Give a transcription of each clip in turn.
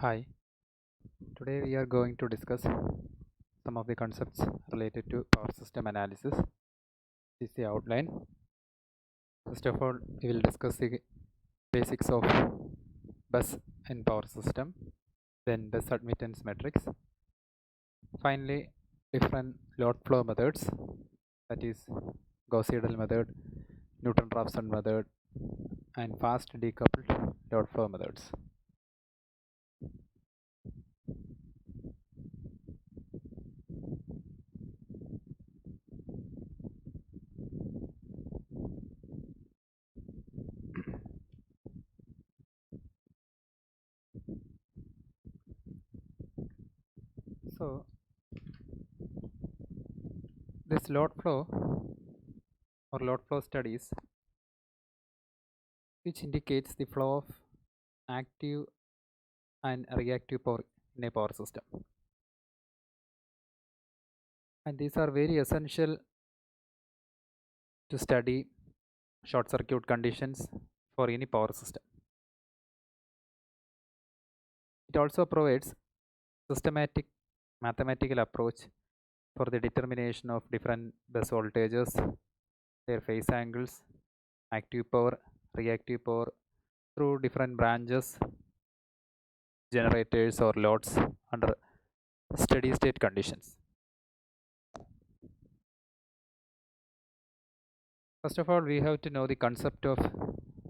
Hi, today we are going to discuss some of the concepts related to power system analysis. This is the outline. First of all, we will discuss the basics of bus in power system, then bus admittance matrix. Finally, different load flow methods, that is Gauss-Seidel method, Newton-Raphson method, and fast decoupled load flow methods. So, this load flow or load flow studies, which indicates the flow of active and reactive power in a power system. And these are very essential to study short circuit conditions for any power system. It also provides systematic mathematical approach for the determination of different bus voltages, their phase angles, active power, reactive power through different branches, generators or loads under steady state conditions. First of all, we have to know the concept of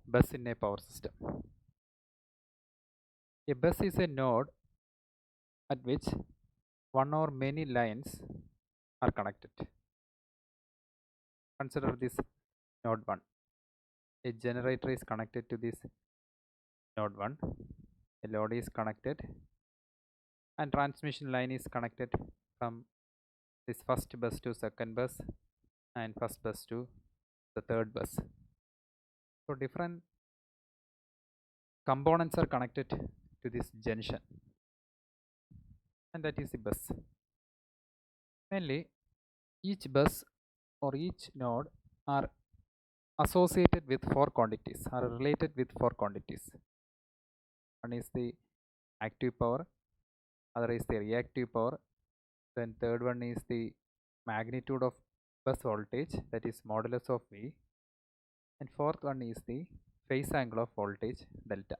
bus in a power system. A bus is a node at which one or many lines are connected. Consider this node 1. A generator is connected to this node 1. A load is connected and transmission line is connected from this first bus to second bus and first bus to the third bus. So different components are connected to this junction, and that is the bus. Mainly, each bus or each node are associated with four quantities, are related with four quantities. One is the active power, other is the reactive power, then third one is the magnitude of bus voltage, that is modulus of V, and fourth one is the phase angle of voltage delta.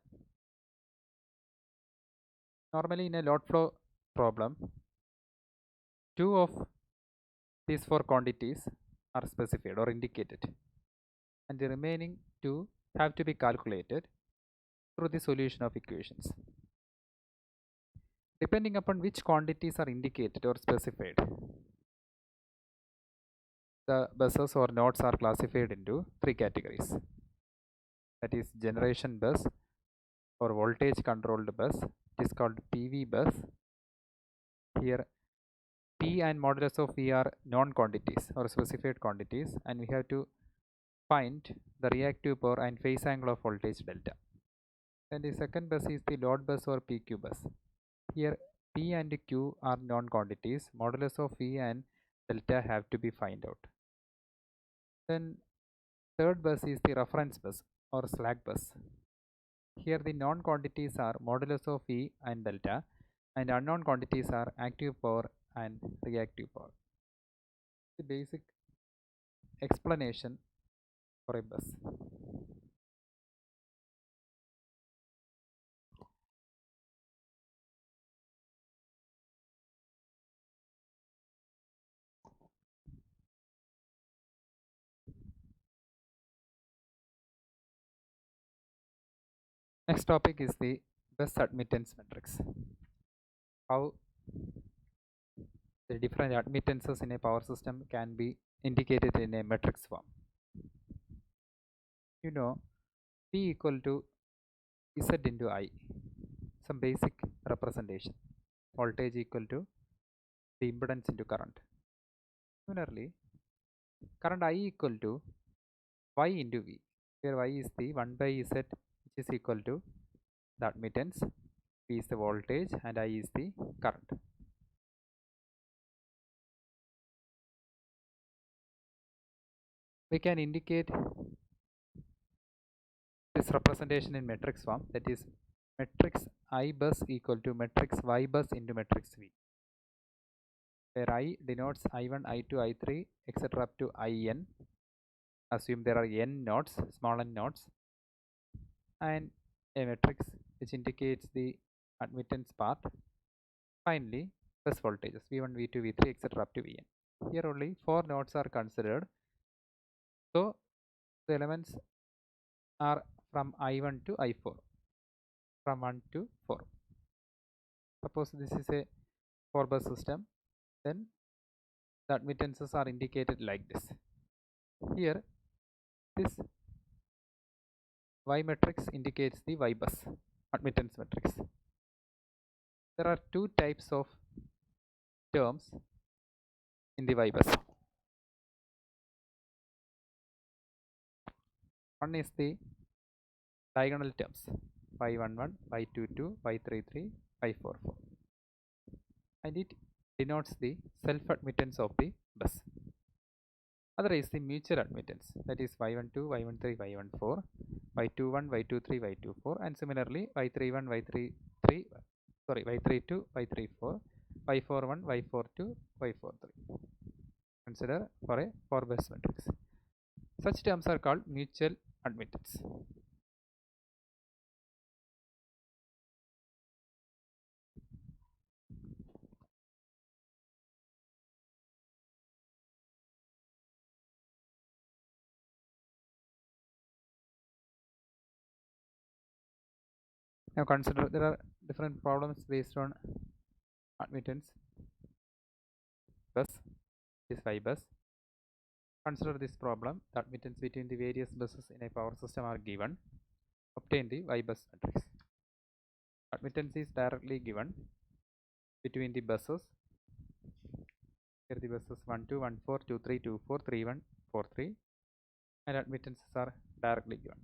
Normally in a load flow problem, two of these four quantities are specified or indicated, and the remaining two have to be calculated through the solution of equations. Depending upon which quantities are indicated or specified, the buses or nodes are classified into three categories. That is generation bus or voltage controlled bus. It is called PV bus. Here P and modulus of V are known quantities or specified quantities, and we have to find the reactive power and phase angle of voltage delta. Then the second bus is the load bus or PQ bus. Here P and Q are known quantities. Modulus of V and delta have to be find out. Then third bus is the reference bus or slack bus. Here the known quantities are modulus of V and delta, and unknown quantities are active power and reactive power. The basic explanation for a bus. Next topic is the bus admittance matrix. How the different admittances in a power system can be indicated in a matrix form. You know, P equal to Z into I, some basic representation. Voltage equal to the impedance into current. Similarly, current I equal to Y into V, where Y is the 1 by Z, which is equal to the admittance, V is the voltage, and I is the current. We can indicate this representation in matrix form, that is matrix I bus equal to matrix Y bus into matrix V, where I denotes I1, I2, I3, etc. up to In. Assume there are n nodes, small n nodes, and a matrix which indicates the admittance part. Finally, bus voltages V1, V2, V3, etc. up to Vn. Here only 4 nodes are considered. So the elements are from I1 to I4, from 1 to 4. Suppose this is a 4 bus system, then the admittances are indicated like this. Here, this Y matrix indicates the Y bus admittance matrix. There are two types of terms in the Y bus. One is the diagonal terms Y11, Y22, Y33, Y44, and it denotes the self admittance of the bus. Other is the mutual admittance, that is Y12, Y13, Y14, Y21, Y23, Y24, and similarly Y31, Y33, Y32, Y34, Y41, Y42, Y43. Consider for a 4 bus matrix. Such terms are called mutual admittance. Now consider there are different problems based on admittance bus, this Y bus. Consider this problem. The admittance between the various buses in a power system are given. Obtain the Y bus matrix. Admittance is directly given between the buses. Here the buses 1 2, 1 4, 2 3, 2 4, 3 1, 4 3, and admittances are directly given.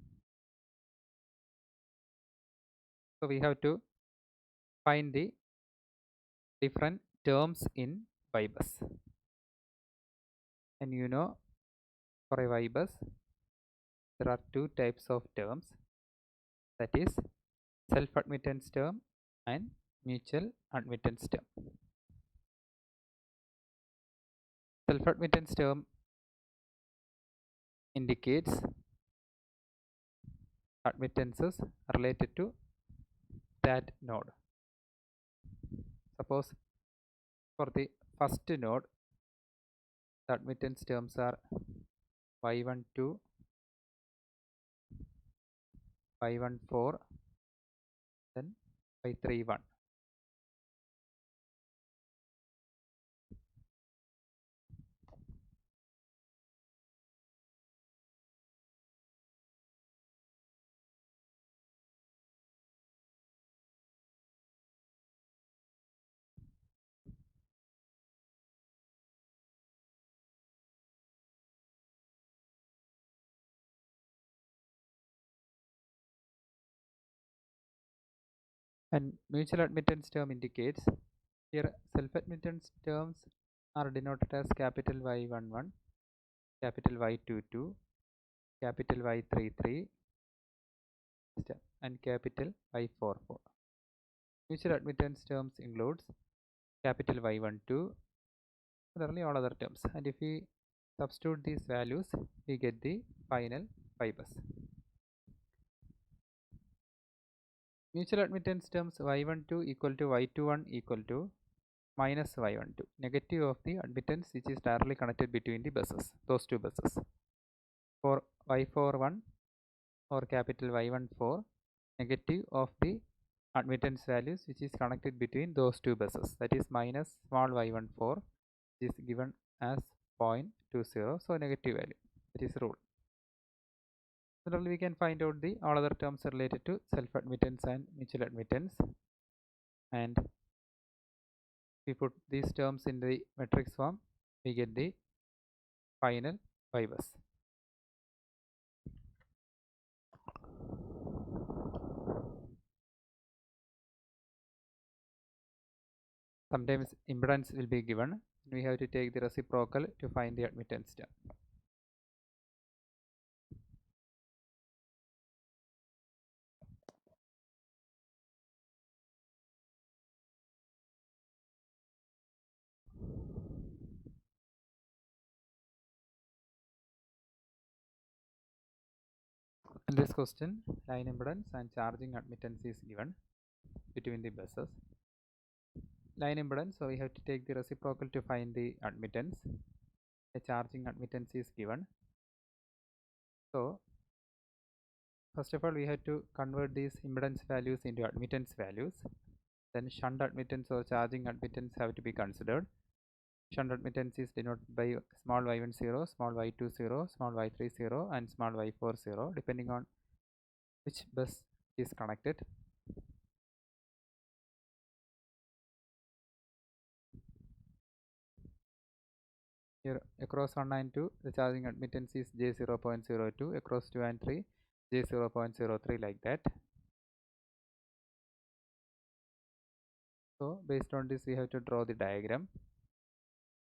So we have to find the different terms in Y bus. And you know, for a Y bus, there are two types of terms, that is self admittance term and mutual admittance term. Self admittance term indicates admittances related to that node. Suppose for the first node, the admittance terms are Y12, Y14, then Y31. And mutual admittance term indicates, here self admittance terms are denoted as capital Y11, capital Y22, capital Y33, and capital Y44. Mutual admittance terms includes capital Y12, similarly all other terms, and if we substitute these values, we get the final Y bus. Mutual admittance terms Y12 equal to Y21 equal to minus Y12, negative of the admittance which is directly connected between the buses, those two buses. For Y41 or capital Y14, negative of the admittance values which is connected between those two buses, that is minus small y14 is given as 0.20, so negative value, that is rule. Similarly, we can find out the all other terms related to self admittance and mutual admittance, and we put these terms in the matrix form, we get the final Y bus. Sometimes impedance will be given, we have to take the reciprocal to find the admittance term. In this question, line impedance and charging admittance is given between the buses. Line impedance, so we have to take the reciprocal to find the admittance. The charging admittance is given. So first of all, we have to convert these impedance values into admittance values. Then shunt admittance or charging admittance have to be considered. Shunt admittance is denoted by small y10, small y20, small y30, and small y40, depending on which bus is connected. Here across 1 and 2, the charging admittance is J0.02, across 2 and 3, J0.03, like that. So based on this, we have to draw the diagram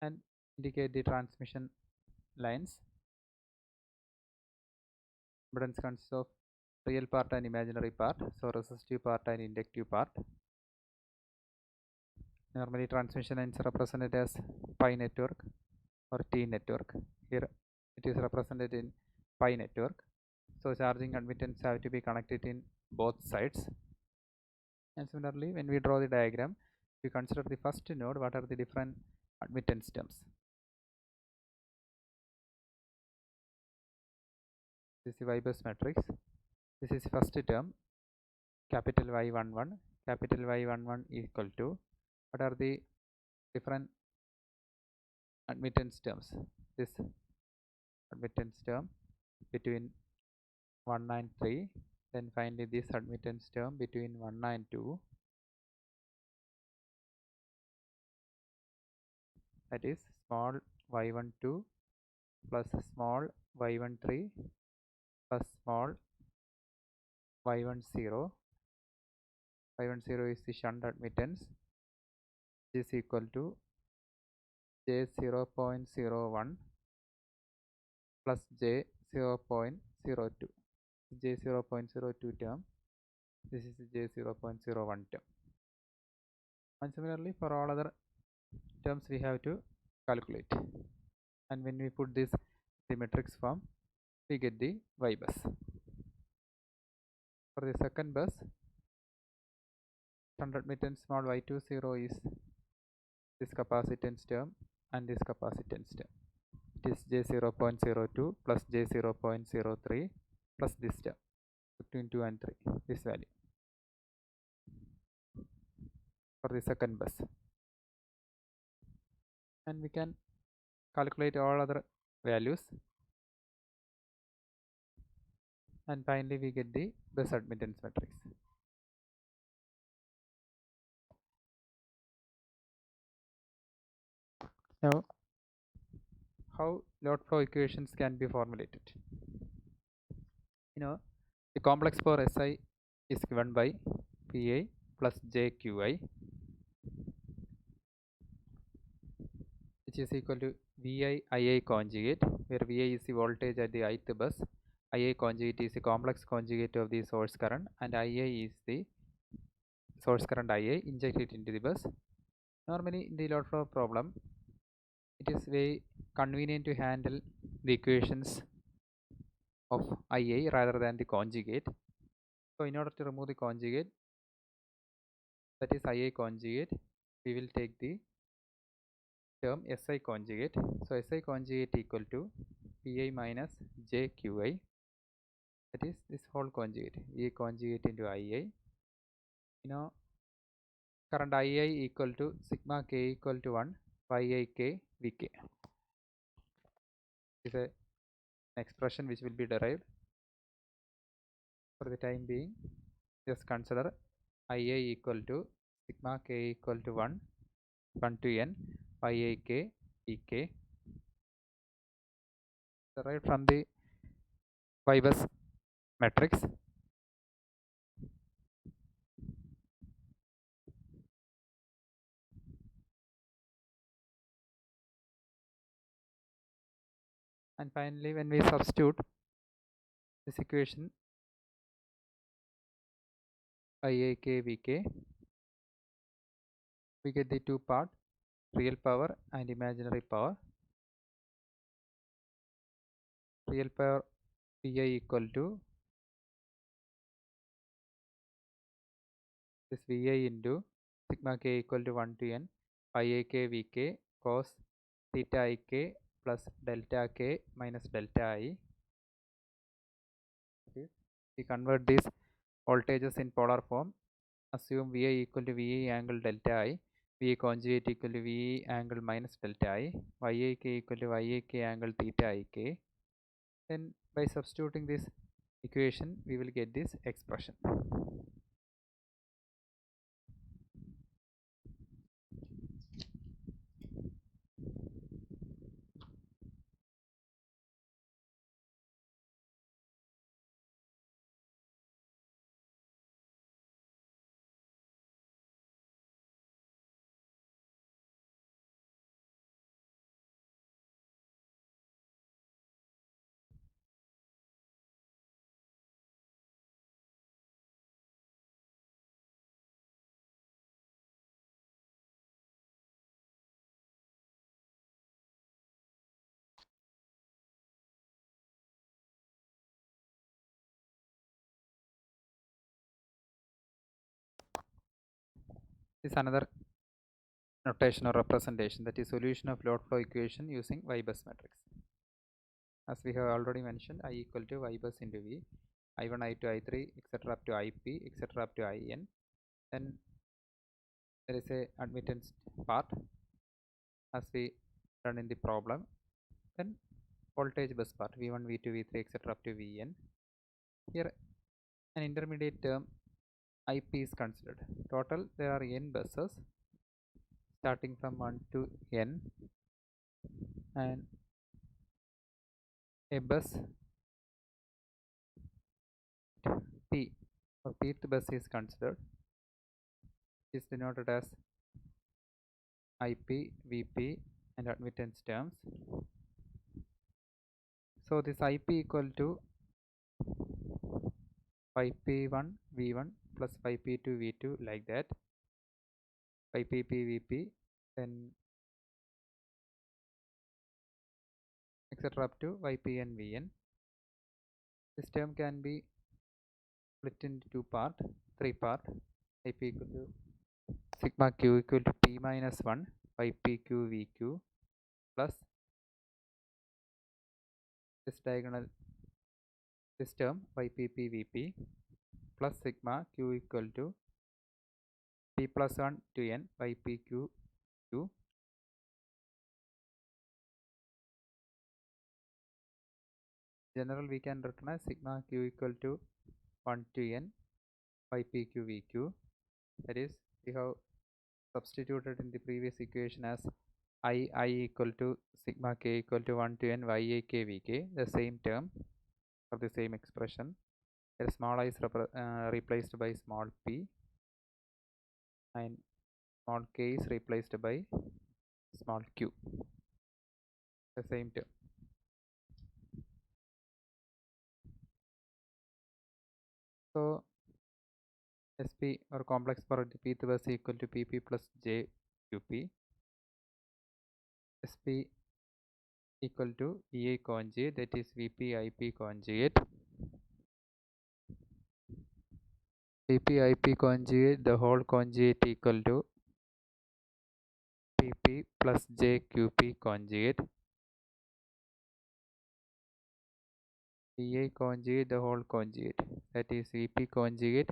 and indicate the transmission lines. Impedance consists of real part and imaginary part, so resistive part and inductive part. Normally transmission lines are represented as pi network or T network. Here it is represented in pi network. So charging admittance have to be connected in both sides. And similarly, when we draw the diagram, we consider the first node, what are the different admittance terms. This is the Y-bus matrix. This is first term, capital Y11. Capital Y11 equal to, what are the different admittance terms? This admittance term between 1 and 3. Then finally this admittance term between 1 and 2. That is small y12 plus small y13 plus small y10. Y10 is the shunt admittance. This is equal to J0.01 plus J0.02. J0.02 term. This is the J0.01 term. And similarly, for all other terms, we have to calculate. And when we put this the matrix form, we get the Y bus. For the second bus, shunt admittance small y20 is this capacitance term and this capacitance term. It is J0.02 plus J0.03 plus this term between 2 and 3, this value for the second bus. And we can calculate all other values, and finally we get the bus admittance matrix. Now, how load flow equations can be formulated? The complex for SI is given by PI plus JQI, which is equal to VI II conjugate, where VI is the voltage at the ith bus, II conjugate is the complex conjugate of the source current, and II is the source current II injected into the bus. Normally in the load flow problem, it is very convenient to handle the equations of IA rather than the conjugate. So in order to remove the conjugate, that is IA conjugate, we will take the term SI conjugate. So SI conjugate equal to PI minus JQI, that is this whole conjugate, A conjugate into II. Current II equal to sigma K equal to 1 YIK Vk. This is an expression which will be derived. For the time being, just consider IA equal to sigma K equal to 1 to n YIK Vk, derived from the Y bus matrix. And finally, when we substitute this equation IIK Vk, we get the two part, real power and imaginary power. Real power PI equal to This Vi into sigma k equal to 1 to n pi ik Vk cos theta ik plus delta k minus delta I. We convert these voltages in polar form. Assume Vi equal to Vi angle delta I, Vi conjugate equal to Vi angle minus delta I, Yik equal to Yik angle theta ik. Then by substituting this equation, we will get this expression. This is another notation or representation, that is solution of load flow equation using Y bus matrix. As we have already mentioned, I equal to Y bus into V, I1, I2, I3, etc. up to IP, etc. up to IN. Then there is a admittance part as we done in the problem. Then voltage bus part, V1, V2, V3, etc. up to Vn. Here an intermediate term IP is considered. Total there are n buses starting from 1 to n, and a bus P or pth bus is considered. It is denoted as IP, Vp and admittance terms. So this IP equal to 5P1 V1 plus 5P2 V2, like that, 5PP Vp, then etc. up to Yp and Vn. This term can be split into three part. IP equal to sigma q equal to P minus 1 Ypq Vq plus this diagonal, this term Ypp Vp plus sigma q equal to P plus 1 to n Ypq q. General we can written as sigma q equal to 1 to n Ypq Vq. That is, we have substituted in the previous equation as I equal to sigma k equal to 1 to n Yk Vk, the same term of the same expression. Here small I is replaced by small p, and small k is replaced by small q, the same term. So SP or complex power pth bus equal to Pp plus j Qp. SP equal to VI conjugate, that is Vp Ip conjugate. Vp Ip conjugate, the whole conjugate equal to Pp plus j Qp conjugate. Vi conjugate, the whole conjugate, that is Vp conjugate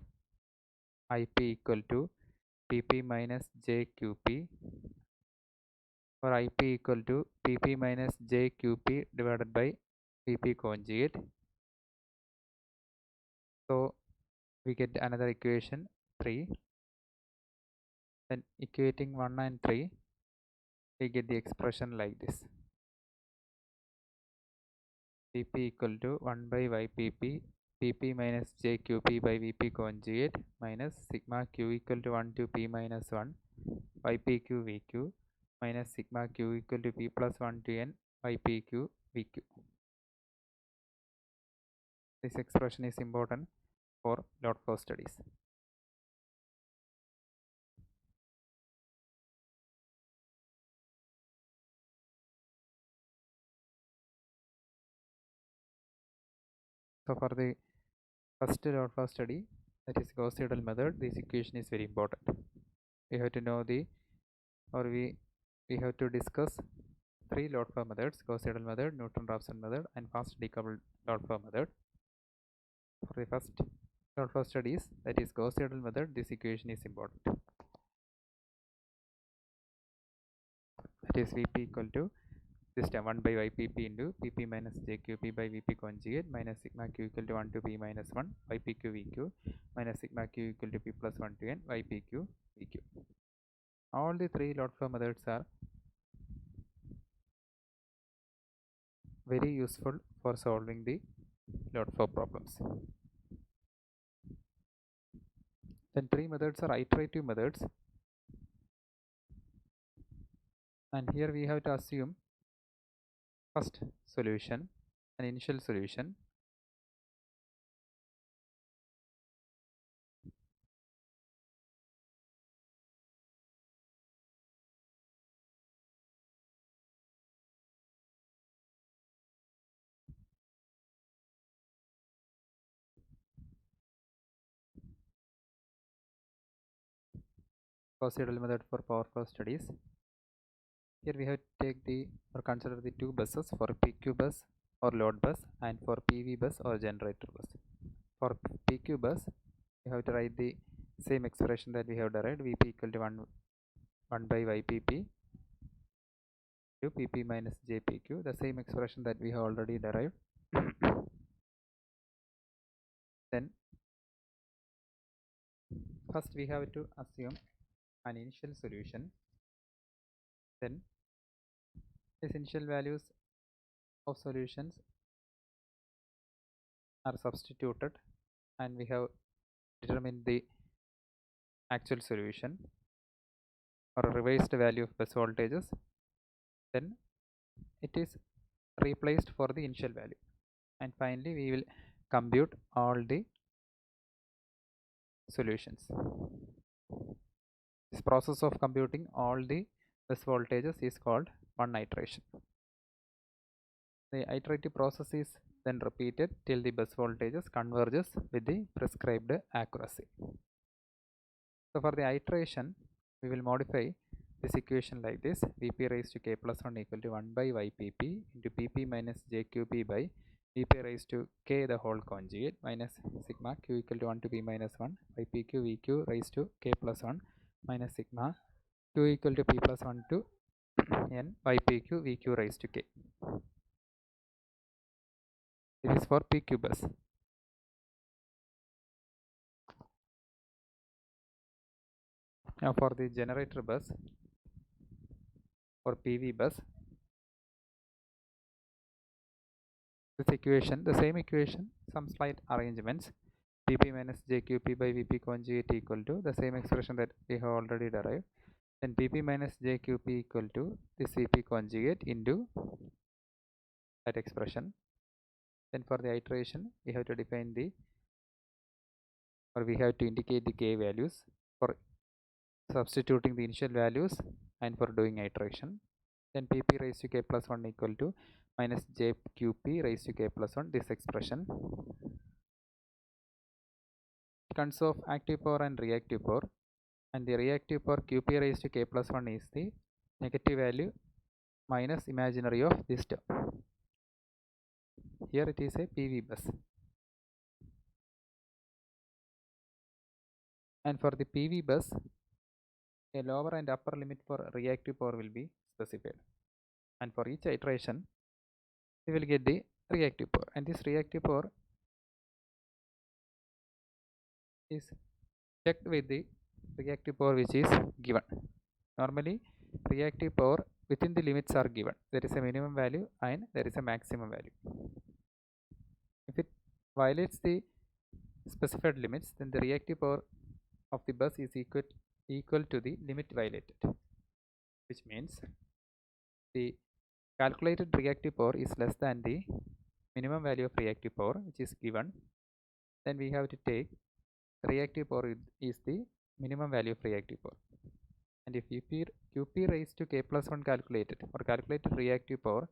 Ip equal to Pp minus j Qp, or Ip equal to Pp minus j Qp divided by Vp conjugate. So we get another equation 3. Then equating 1 and 3, we get the expression like this: Vp equal to 1 by Ypp Pp minus jQp by Vp conjugate minus sigma q equal to 1 to P minus 1 Ypq Vq minus sigma q equal to P plus 1 to n Ypq Vq. This expression is important for load flow studies. So for the first load flow study, that is Gauss-Seidel method. This equation is very important. We have to know we have to discuss three load flow methods: Gauss-Seidel method, Newton-Raphson method, and fast decoupled load flow method. For the first load flow studies, that is Gauss-Seidel method, this equation is important. That is Vp equal to this time 1 by Ypp into Pp minus jQp by Vp conjugate minus sigma q equal to 1 to p minus 1 Ypq Vq minus sigma q equal to p plus 1 to n Ypq Vq. All the three load flow methods are very useful for solving the load flow problems. Then three methods are iterative methods, and here we have to assume first solution, an initial solution, Gauss-Seidel method for power flow studies. Here we have to take the or consider the two buses for PQ bus or load bus and for PV bus or generator bus. For PQ bus, we have to write the same expression that we have derived, Vp equal to 1 by Ypp to Pp minus jPq, the same expression that we have already derived. Then first we have to assume an initial solution. Then these initial values of solutions are substituted and we have determined the actual solution or a revised value of bus voltages. Then it is replaced for the initial value, and finally we will compute all the solutions. This process of computing all the bus voltages is called one iteration. The iterative process is then repeated till the bus voltages converges with the prescribed accuracy. So for the iteration, we will modify this equation like this: Vp raised to k plus 1 equal to 1 by Ypp into Pp minus jQp by Vp raised to k the whole conjugate minus sigma q equal to 1 to p minus 1 Ypq Vq raised to k plus 1 minus sigma q equal to p plus 1 to n Ypq Vq raised to k. This is for PQ bus. Now for the generator bus or PV bus, this equation, the same equation, some slight arrangements. Pp minus jQp by Vp conjugate equal to the same expression that we have already derived. Then Pp minus jQp equal to this Vp conjugate into that expression. Then for the iteration, we have to define the, or we have to indicate the k values for substituting the initial values and for doing iteration. Then Pp raised to k plus 1 equal to minus jQp raised to k plus 1, this expression. It consists of active power and reactive power, and the reactive power Qp raised to k plus 1 is the negative value minus imaginary of this term. Here it is a PV bus. And for the PV bus, a lower and upper limit for reactive power will be specified. And for each iteration, we will get the reactive power. And this reactive power is checked with the reactive power which is given. Normally, reactive power within the limits are given. There is a minimum value and there is a maximum value. If it violates the specified limits, then the reactive power of the bus is equal to the limit violated, which means the calculated reactive power is less than the minimum value of reactive power which is given. Then we have to take reactive power is the minimum value of reactive power, and if Qp raised to k plus 1 calculated reactive power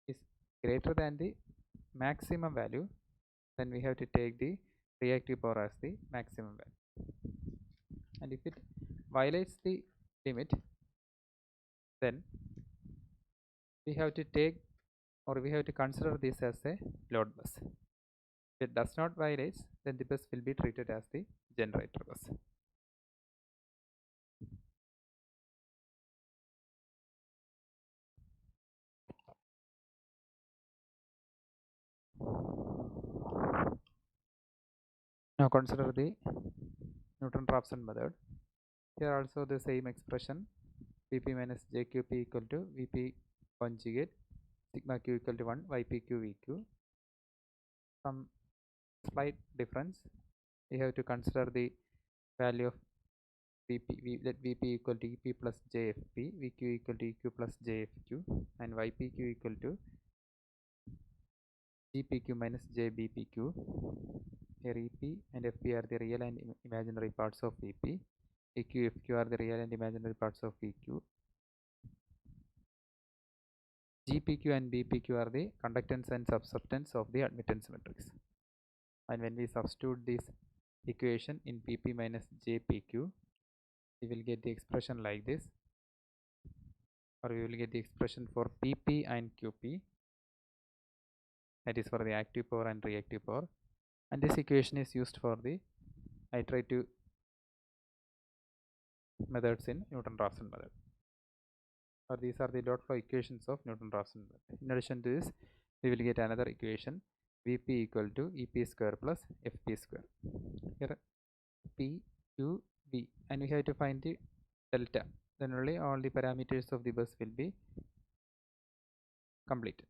is greater than the maximum value, then we have to take the reactive power as the maximum value. And if it violates the limit, then we have to take, or we have to consider this as a load bus. If it does not violate, then the bus will be treated as the generator bus. Now consider the Newton-Raphson method. Here also the same expression, Vp minus jqp equal to Vp conjugate sigma q equal to 1 Ypq Vq. Some slight difference. We have to consider the value of Vp, let Vp equal to Ep plus jfp, Vq equal to Eq plus jfq, and Ypq equal to Gpq minus jbpq. Here Ep and Fp are the real and imaginary parts of Vp. Eq, Fq are the real and imaginary parts of Vq. Gpq and Bpq are the conductance and subsistence of the admittance matrix. And when we substitute this equation in Pp minus jpq, we will get the expression like this, or we will get the expression for Pp and Qp, that is for the active power and reactive power. And this equation is used for the iterative methods in Newton-Raphson method. Or these are the dot flow equations of Newton-Raphson method. In addition to this, we will get another equation, Vp equal to Ep square plus Fp square. Here P, Q, V, and we have to find the delta. Then only all the parameters of the bus will be completed.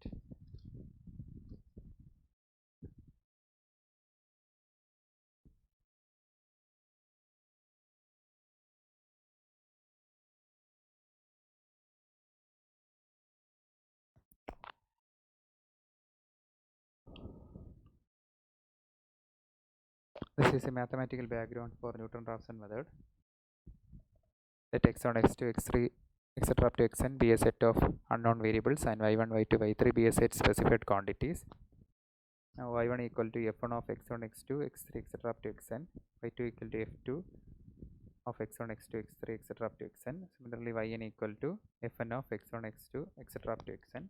This is a mathematical background for Newton-Raphson method. Let x1, x2, x3, etc. up to xn be a set of unknown variables, and y1, y2, y3 be a set specified quantities. Now y1 equal to f1 of x1, x2, x3, etc. up to xn, y2 equal to f2 of x1, x2, x3, etc. up to xn. Similarly, yn equal to fn of x1, x2, etc. up to xn.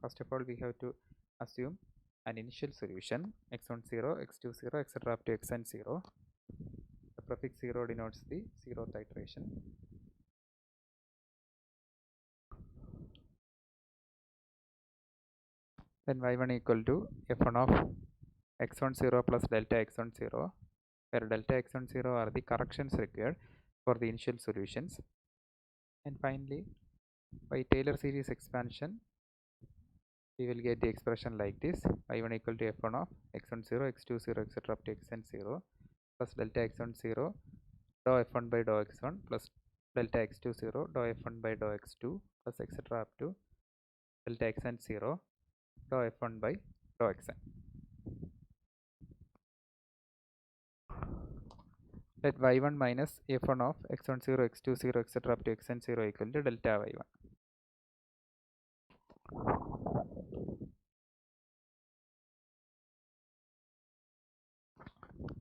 First of all, we have to assume an initial solution x1 0, x2 0, etc. up to xn 0. The prefix 0 denotes the 0th iteration. Then y1 equal to f1 of x1 0 plus delta x1 0, where delta x1 0 are the corrections required for the initial solutions. And finally, by Taylor series expansion, we will get the expression like this, y1 equal to f1 of x1 0, x2 0, etc. up to xn 0 plus delta x1 0 dou f1 by dou x1 plus delta x2 0 dou f1 by dou x2 plus etc. up to delta xn 0 dou f1 by dou xn. Let y1 minus f1 of x1 0, x2 0, etc. up to xn 0 equal to delta y1.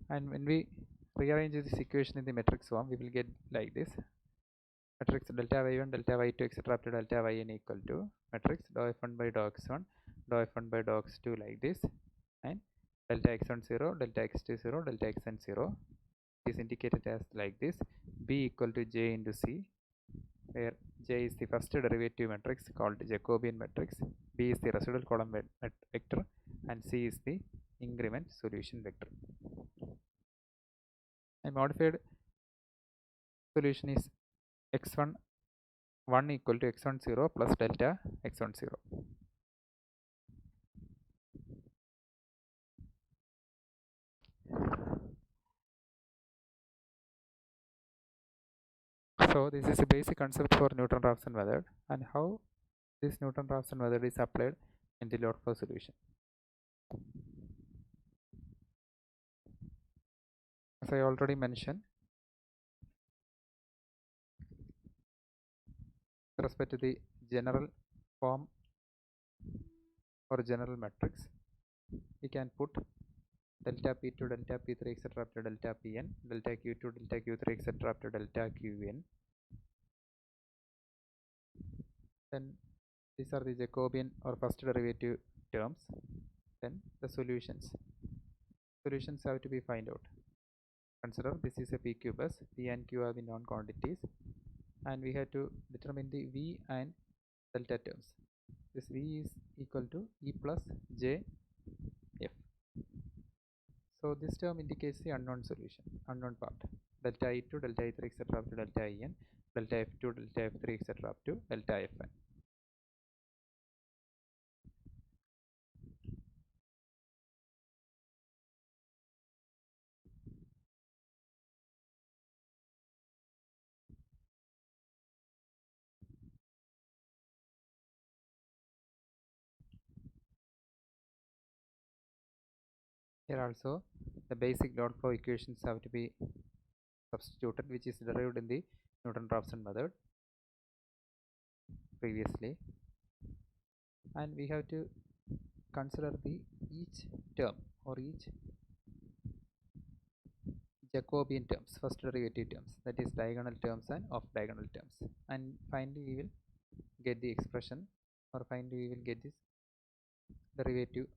And when we rearrange this equation in the matrix form, we will get like this, matrix delta y1, delta y2, etc. up to delta yn equal to matrix dou f1 by dou x1, dou f1 by dou x2 like this, and delta x1 0, delta x2 0, delta xn 0 is indicated as like this, b equal to j into c, where j is the first derivative matrix called Jacobian matrix, b is the residual column vector, and c is the increment solution vector. A modified solution is x1 1 equal to x1 0 plus delta x1 0. So this is a basic concept for Newton-Raphson method, and how this Newton-Raphson method is applied in the load flow solution. As I already mentioned, with respect to the general form or general matrix, we can put delta P2, delta P3, etc. up to delta Pn, delta Q2, delta Q3, etc. up to delta Qn. Then these are the Jacobian or first derivative terms. Then the solutions. Solutions have to be find out. Consider this is a PQ bus. P and Q are the known quantities, and we have to determine the V and delta terms. This V is equal to E plus J F. So this term indicates the unknown solution, unknown part. Delta E2, delta E3, etc. up to delta En, delta F2, delta F3, etc. up to delta Fn. Here also the basic load flow equations have to be substituted, which is derived in the Newton-Raphson method previously, and we have to consider the each term or each Jacobian terms, first derivative terms, that is diagonal terms and off diagonal terms, and finally we will get the expression, or finally we will get this derivative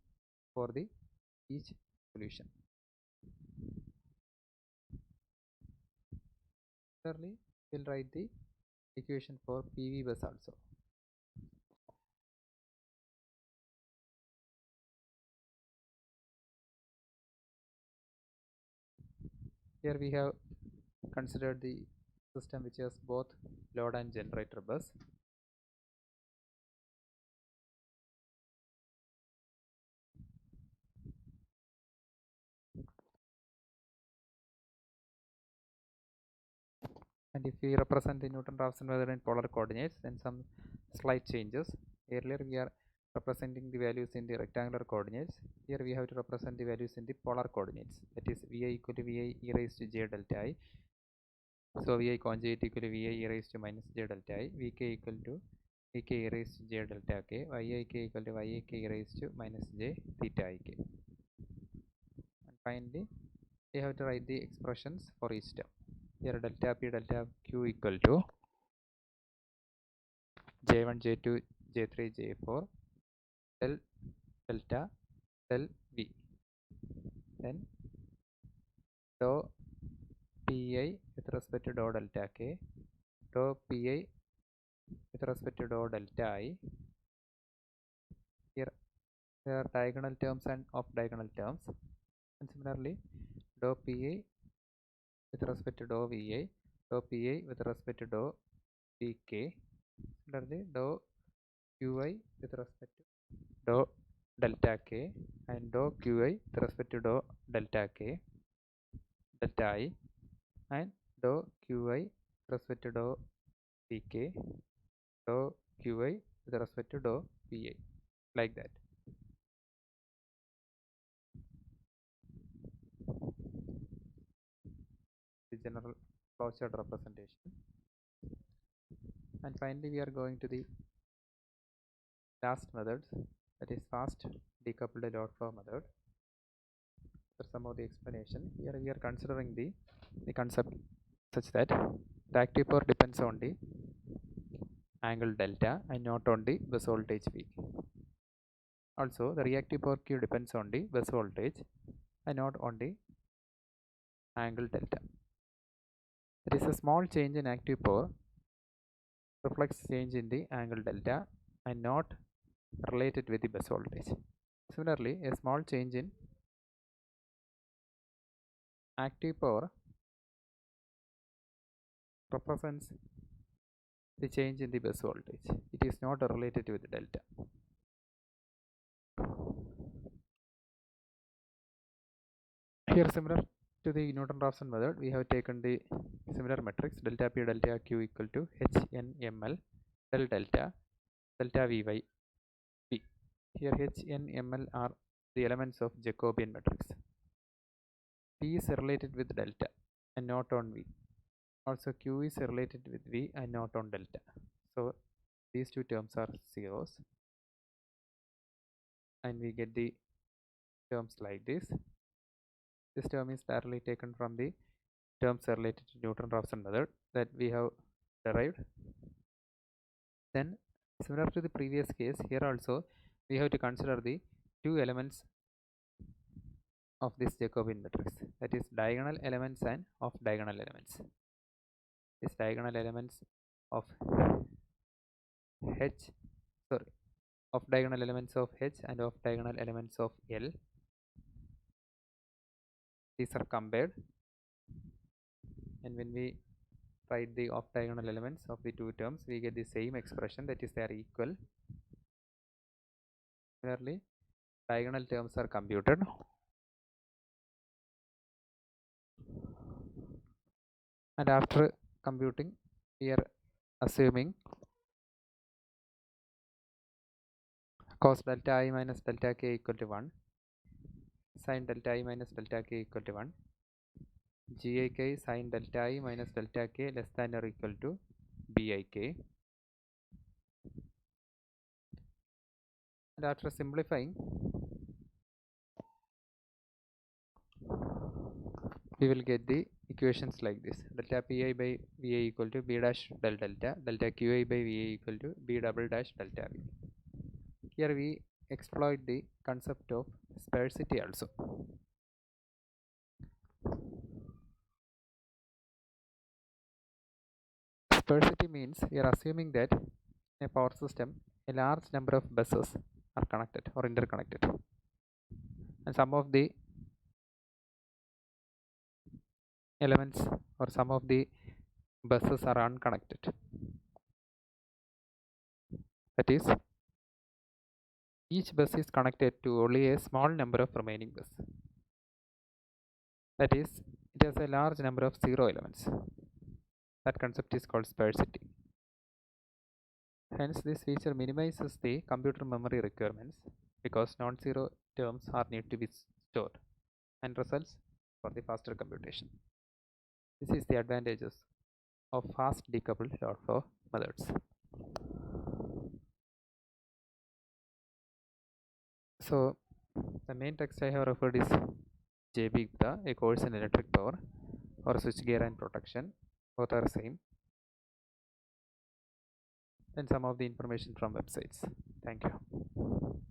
for the each solution. Similarly, we'll write the equation for PV bus also. Here we have considered the system which has both load and generator bus. And if we represent the Newton-Raphson method in polar coordinates, then some slight changes. Earlier we are representing the values in the rectangular coordinates. Here we have to represent the values in the polar coordinates. That is Vi equal to Vi e raised to j delta I. So Vi conjugate equal to Vi e raised to minus j delta I. Vk equal to Vk e raised to j delta k. Yik equal to Yik e raised to minus j theta ik. And finally, we have to write the expressions for each term. Here delta P delta Q equal to J1, J2, J3, J4 del delta del V. Then dou Pi with respect to dou delta K, dou Pi with respect to dou delta I. Here there are diagonal terms and off diagonal terms. And similarly, dou Pi with respect to dou Vi, dou Pi with respect to dou Vk. Similarly, dou Qi with respect to dou delta K and dou Qi with respect to dou delta K, delta I, and dou Qi with respect to dou Vk, dou Qi with respect to dou Pi, like that. The general flowchart representation. And finally, we are going to the last method, that is fast decoupled load flow method. For some of the explanation, here we are considering the concept such that the active power depends on the angle delta and not on the bus voltage V. Also, the reactive power Q depends on the bus voltage and not on the angle delta. There is a small change in active power reflects change in the angle delta and not related with the bus voltage. Similarly, a small change in active power represents the change in the bus voltage. It is not related with delta. Here, similar to the Newton-Raphson method, we have taken the similar matrix delta P delta Q equal to HNML del delta delta Vy P. Here HNML are the elements of Jacobian matrix. P is related with delta and not on V. Also Q is related with V and not on delta. So these two terms are zeros, and we get the terms like this. This term is directly taken from the terms related to Newton-Raphson method that we have derived. Then, similar to the previous case, here also we have to consider the two elements of this Jacobian matrix, that is diagonal elements and off diagonal elements. These diagonal elements of H, sorry, off diagonal elements of H and off diagonal elements of L. These are compared, and when we write the off diagonal elements of the two terms, we get the same expression, that is they are equal. Similarly, diagonal terms are computed, and after computing, we are assuming cos delta I minus delta k equal to 1, sin delta I minus delta k equal to 1, gik sin delta I minus delta k less than or equal to bik. And after simplifying, we will get the equations like this: delta pi by va equal to b dash del delta, delta qi by va equal to b double dash delta v. Here we exploit the concept of sparsity also. Sparsity means we are assuming that in a power system a large number of buses are connected or interconnected, and some of the elements or some of the buses are unconnected. That is, each bus is connected to only a small number of remaining buses. That is, it has a large number of zero elements. That concept is called sparsity. Hence, this feature minimizes the computer memory requirements because non-zero terms are need to be stored and results for the faster computation. This is the advantages of fast decoupled load flow methods. So, the main text I have referred is JB Gupta, a course in electric power or switchgear and protection. Both are same. And some of the information from websites. Thank you.